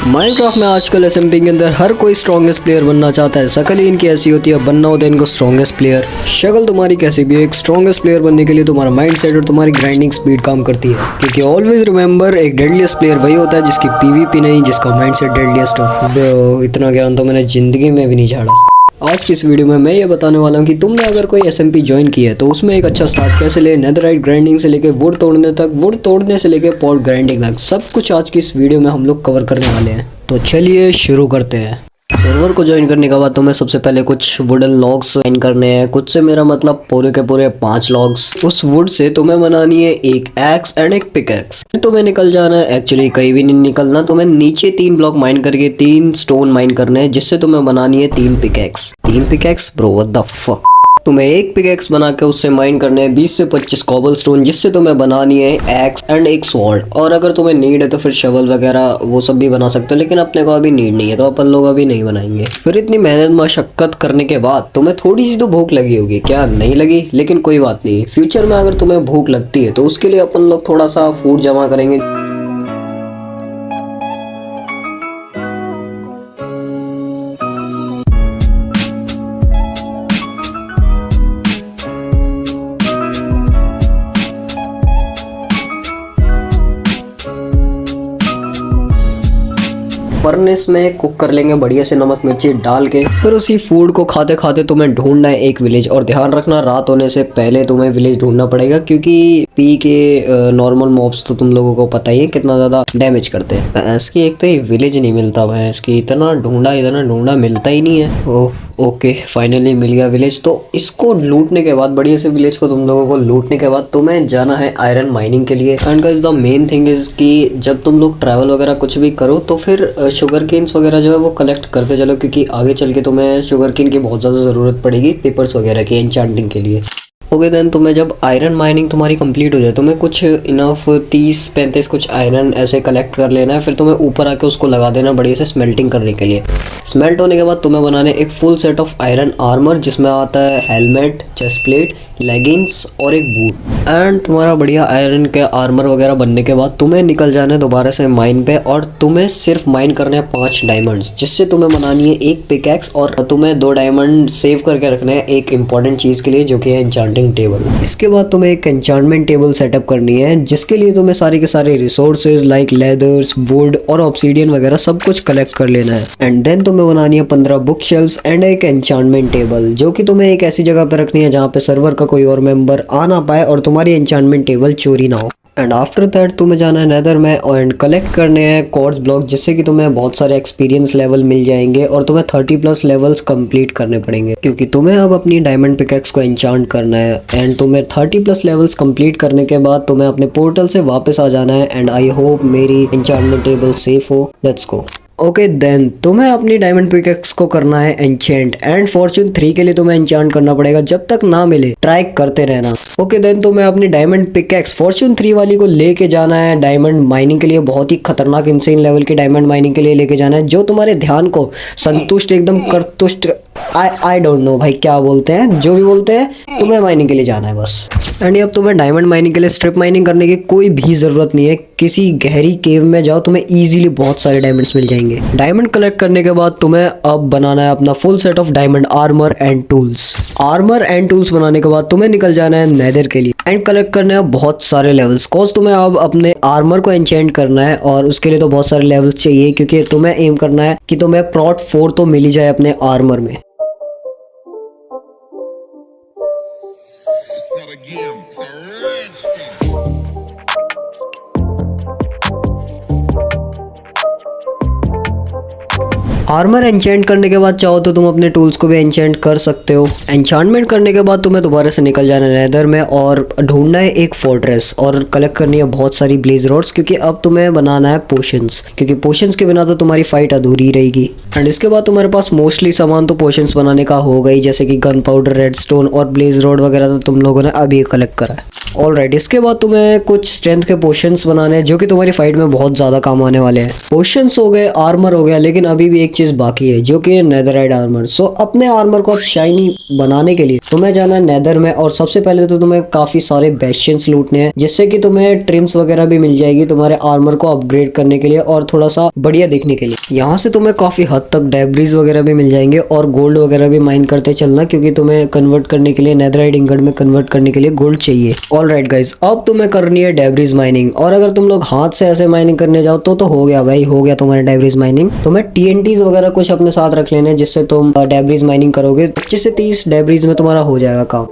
Minecraft में आजकल SMP के अंदर हर कोई स्ट्रॉन्गेस्ट प्लेयर बनना चाहता है। शक्ल ही इनकी ऐसी होती है, बनना होता है इनको स्ट्रॉन्गेस्ट प्लेयर। शक्ल तुम्हारी कैसी भी है, एक स्ट्रॉन्गेस्ट प्लेयर बनने के लिए तुम्हारा माइंडसेट और तुम्हारी ग्राइंडिंग स्पीड काम करती है। क्योंकि ऑलवेज रिमेंबर, एक डेडलीस्ट प्लेयर वही होता है जिसकी पीवीपी नहीं, जिसका माइंडसेट डेडलीस्ट हो। इतना ज्ञान तो मैंने जिंदगी में भी नहीं झाड़ा। आज की इस वीडियो में मैं ये बताने वाला हूँ कि तुमने अगर कोई एसएमपी ज्वाइन किया है तो उसमें एक अच्छा स्टार्ट कैसे ले, नेदरराइट ग्राइंडिंग से लेके वुड तोड़ने तक, वुड तोड़ने से लेके पॉट ग्राइंडिंग तक, सब कुछ आज की इस वीडियो में हम लोग कवर करने वाले हैं। तो चलिए शुरू करते हैं। सर्वर को ज्वाइन करने के बाद तुम्हें सबसे पहले कुछ वुडन लॉग्स ज्वाइन करने हैं। कुछ से मेरा मतलब पूरे के पूरे 5 लॉग्स। उस वुड से तुम्हें बनानी है एक एक्स एंड एक पिकैक्स। फिर तुम्हें निकल जाना है, एक्चुअली कहीं भी नहीं निकलना, तुम्हें नीचे 3 ब्लॉक माइन करके 3 स्टोन माइन करने हैं, जिससे तुम्हें बनानी है 3 pickaxe. 3 pickaxe bro, what the fuck. तुम्हें एक पिकैक्स बना के उससे माइन करने हैं 20 से 25 कॉबल स्टोन, जिससे तुम्हें बनानी है एक्स एंड एक स्वॉर्ड। और अगर तुम्हें नीड है तो फिर शवल वगैरह वो सब भी बना सकते हो, लेकिन अपने को अभी नीड नहीं है तो अपन लोग अभी नहीं बनाएंगे। फिर इतनी मेहनत मशक्कत करने के बाद तुम्हें थोड़ी सी तो भूख लगी होगी, क्या नहीं लगी? लेकिन कोई बात नहीं, फ्यूचर में अगर तुम्हें भूख लगती है तो उसके लिए अपन लोग थोड़ा सा फूड जमा करेंगे। फर्नेस में कुक कर लेंगे बढ़िया से नमक मिर्ची डाल के। फिर उसी फूड को खाते खाते तुम्हें ढूंढना है एक विलेज। और ध्यान रखना, रात होने से पहले तुम्हें विलेज ढूंढना पड़ेगा, क्योंकि पी के नॉर्मल मॉब्स तो तुम लोगों को पता ही है कितना ज्यादा डैमेज करते हैं। इसकी एक तो ये विलेज नहीं मिलता है, इसकी इतना ढूंढा मिलता ही नहीं है। ओह ओके, फाइनली मिल गया विलेज। तो इसको लूटने के बाद, बढ़िया से विलेज को तुम लोगों को लूटने के बाद तुम्हें जाना है आयरन माइनिंग के लिए। And guys the main thing is कि जब तुम लोग ट्रैवल वगैरह कुछ भी करो तो फिर शुगर केन्स वगैरह जो है वो कलेक्ट करते चलो, क्योंकि आगे चल के तुम्हें शुगर केन की बहुत ज़्यादा ज़रूरत पड़ेगी पेपर्स वगैरह की एन्चांटिंग के लिए। ओके देन, तुम्हें जब आयरन माइनिंग तुम्हारी कंप्लीट हो जाए, तुम्हें कुछ इनफ 30-35 कुछ आयरन ऐसे कलेक्ट कर लेना है। फिर तुम्हें ऊपर आके उसको लगा देना बढ़िया से स्मेल्टिंग करने के लिए। स्मेल्ट होने के बाद तुम्हें बनाने एक full set of iron armour, जिसमें आता है हेलमेट, चेस्ट प्लेट, लेगिंग्स और एक बूट। एंड तुम्हारा बढ़िया आयरन के आर्मर वगैरह बनने के बाद तुम्हें निकल जाना है दोबारा से माइन पे। और तुम्हें सिर्फ माइन करने हैं 5 डायमंड्स, जिससे तुम्हें बनानी है एक पिकैक्स। और तुम्हें 2 डायमंड सेव करके रखने हैं एक इंपॉर्टेंट चीज के लिए, जो कि है एन्चांटिंग टेबल। इसके बाद तुम्हें एक एन्चांटमेंट टेबल सेटअप करनी है, जिसके लिए तुम्हें सारे के सारे रिसोर्सेज लाइक लेदर्स, वुड और ऑब्सीडियन वगैरह सब कुछ कलेक्ट कर लेना है। एंड देन तुम्हें बनानी है 15 बुक शेल्फ्स एंड एक एन्चांटमेंट टेबल, जो कि तुम्हें एक ऐसी जगह पर रखनी है जहाँ पे सर्वर का कोई और मेंबर आ ना पाए और तुम्हारी एन्चांटमेंट टेबल चोरी ना हो। एंड आफ्टर दैट तुम्हें जाना है नेदर में एंड कलेक्ट करने हैं क्वार्ट्ज ब्लॉक, जिससे कि तुम्हें बहुत सारे एक्सपीरियंस लेवल मिल जाएंगे। और तुम्हें 30+ लेवल्स कंप्लीट करने पड़ेंगे, क्योंकि तुम्हें अब अपनी डायमंड पिकैक्स को एन्चांट करना है। एंड तुम्हें 30+ लेवल्स कंप्लीट करने के बाद तुम्हें अपने पोर्टल से वापस आ जाना है। एंड आई होप मेरी एन्चांटमेंट टेबल सेफ हो। Let's go. ओके देन, तुम्हें अपनी डायमंड पिकैक्स को करना है एन्चेंट। एंड फॉर्चून 3 के लिए तुम्हें एन्चांट करना पड़ेगा, जब तक ना मिले ट्राई करते रहना। ओके देन, तुम्हें अपनी डायमंड पिकैक्स फॉर्चून 3 वाली को लेके जाना है डायमंड माइनिंग के लिए। बहुत ही खतरनाक इंसेन लेवल की डायमंड माइनिंग के लिए लेके जाना है, जो तुम्हारे ध्यान को संतुष्ट एकदम करतुष्ट, आई डोंट नो भाई क्या बोलते हैं, जो भी बोलते हैं, तुम्हें माइनिंग के लिए जाना है बस। एंड अब तुम्हें डायमंड माइनिंग के लिए स्ट्रिप माइनिंग करने की कोई भी जरूरत नहीं है। किसी गहरी केव में जाओ, तुम्हें इजीली बहुत सारे डायमंड्स मिल जाएंगे। डायमंड कलेक्ट करने के बाद तुम्हें अब बनाना है अपना full set of diamond armour and tools. Armour and tools बनाने के बाद तुम्हें निकल जाना है नेदर के लिए एंड कलेक्ट करना है बहुत सारे लेवल्स। कॉज तुम्हें अब अपने आर्मर को एन्चेंट करना है, और उसके लिए तो बहुत सारे लेवल्स चाहिए, क्योंकि तुम्हें एम करना है कि तुम्हें प्रॉट 4 तो मिल ही जाए अपने आर्मर में। आर्मर एन्चेंट करने के बाद चाहो तो तुम अपने टूल्स को भी एन्चेंट कर सकते हो। एन्चांटमेंट करने के बाद तुम्हें दोबारा से निकल जाना है नेदर में और ढूंढना है एक फोर्ट्रेस और कलेक्ट करनी है बहुत सारी ब्लेज रॉड्स, क्योंकि अब तुम्हें बनाना है पोशंस, क्योंकि पोशंस के बिना तो तुम्हारी फाइट अधूरी रहेगी। एंड इसके बाद तुम्हारे पास मोस्टली सामान तो पोशंस बनाने का हो गई, जैसे कि गन पाउडर, रेडस्टोन और ब्लेज रॉड वगैरह तो तुम लोगों ने अभी कलेक्ट करा है। ऑलराइट, इसके बाद तुम्हें कुछ स्ट्रेंथ के पोशंस बनाने हैं जो कि तुम्हारी फाइट में बहुत ज्यादा काम आने वाले हैं। पोशंस हो गए, आर्मर हो गया, लेकिन अभी भी एक चीज बाकी है जो कि है नेदरराइट आर्मर। सो अपने आर्मर को अब शाइनी बनाने के लिए तुम्हें जाना है नेदर में, और सबसे पहले तो तुम्हें काफी सारे बेस्टियंस लूटने हैं जिससे कि तुम्हें ट्रिम्स वगैरह भी मिल जाएगी तुम्हारे आर्मर को अपग्रेड करने के लिए और थोड़ा सा बढ़िया दिखने के लिए। यहाँ से तुम्हें काफी हद तक डेब्रिज वगैरह भी मिल जाएंगे और गोल्ड वगैरह भी माइन करते चलना, क्योंकि तुम्हें कन्वर्ट करने के लिए नेदरराइट इंगट में कन्वर्ट करने के लिए गोल्ड चाहिए। ऑलराइट गाइस, अब तुम्हें करनी है डेब्रिज माइनिंग, और अगर तुम लोग हाथ से ऐसे माइनिंग करने जाओ तो हो गया भाई, हो गया तुम्हारा डेब्रिज माइनिंग। तुम्हें TNTs वगैरह कुछ अपने साथ रख लेने जिससे तुम डेब्रिज माइनिंग करोगे। 25 से 30 डेब्रिज में तुम्हारा हो जाएगा काम।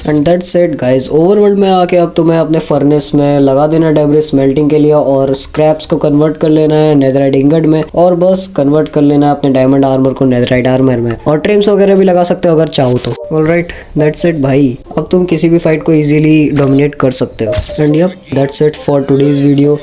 And that's it guys, overworld में आके अब तुम्हें अपने फर्नेस में लगा देना डेब्रिज स्मेल्टिंग के लिए, और स्क्रैप्स को कन्वर्ट कर लेना है नेदरराइट इंगट में, और बस कन्वर्ट कर लेना है अपने डायमंड आर्मर को नेदरराइट आर्मर में, और ट्रिम्स वगैरह भी लगा सकते हो अगर चाहो तो। ऑलराइट, दैट्स इट भाई, अब तुम किसी भी फाइट को इजीली डोमिनेट कर सकते हो। And yup, that's it for today's video.